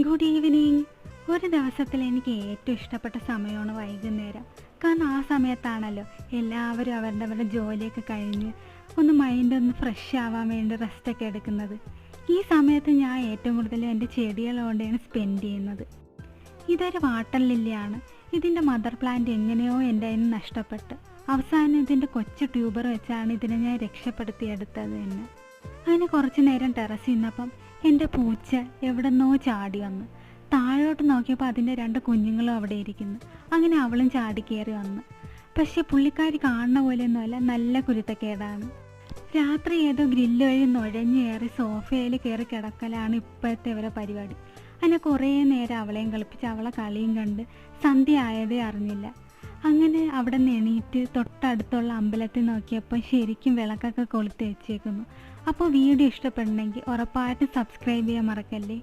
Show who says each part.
Speaker 1: Good evening. ഒരു ദിവസത്തിൽ എനിക്ക് ഏറ്റവും ഇഷ്ടപ്പെട്ട സമയമാണ് വൈകുന്നേരം. കാരണം ആ സമയത്താണല്ലോ എല്ലാവരും അവരുടെ ജോലിയൊക്കെ കഴിഞ്ഞ് ഒന്ന് മൈൻഡ് ഫ്രഷ് ആവാൻ വേണ്ടി റെസ്റ്റൊക്കെ എടുക്കുന്നത്. ഈ സമയത്ത് ഞാൻ ഏറ്റവും കൂടുതൽ എൻ്റെ ചെടികളോടെയാണ് സ്പെൻഡ് ചെയ്യുന്നത്. ഇതൊരു വാട്ടർ ലില്ലിയാണ്. ഇതിൻ്റെ മദർ പ്ലാന്റ് എങ്ങനെയോ എൻ്റെ അതിന് നഷ്ടപ്പെട്ട് അവസാനം ഇതിൻ്റെ കൊച്ചു ട്യൂബർ വെച്ചാണ് ഇതിനെ ഞാൻ രക്ഷപ്പെടുത്തിയെടുത്തത് തന്നെ. അങ്ങനെ കുറച്ച് നേരം ടെറസിൽ നിന്നപ്പം എൻ്റെ പൂച്ച എവിടെ നിന്നോ ചാടി വന്ന് താഴോട്ട് നോക്കിയപ്പോൾ അതിൻ്റെ 2 കുഞ്ഞുങ്ങളും അവിടെ ഇരിക്കുന്നു. അങ്ങനെ അവളും ചാടി കയറി വന്ന്. പക്ഷേ പുള്ളിക്കാരി കാണുന്ന പോലെയൊന്നുമല്ല, നല്ല കുരുത്തക്കേടാണ്. രാത്രി ഏതോ ഗ്രില്ല് വഴി നുഴഞ്ഞു കയറി സോഫയിൽ കയറി കിടക്കലാണ് ഇപ്പോഴത്തെ ഇവരെ പരിപാടി. അങ്ങനെ കുറേ നേരം അവളെയും കളിപ്പിച്ച് അവളെ കളിയും കണ്ട് സന്ധ്യ ആയതേ അറിഞ്ഞില്ല. അങ്ങനെ അവിടെ നിന്ന് എണീറ്റ് തൊട്ടടുത്തുള്ള അമ്പലത്തിൽ നോക്കിയപ്പോൾ ശരിക്കും വിളക്കൊക്കെ കൊളുത്തി വെച്ചേക്കുന്നു. അപ്പോൾ വീഡിയോ ഇഷ്ടപ്പെടണമെങ്കിൽ ഉറപ്പായിട്ടും സബ്സ്ക്രൈബ് ചെയ്യാൻ മറക്കല്ലേ.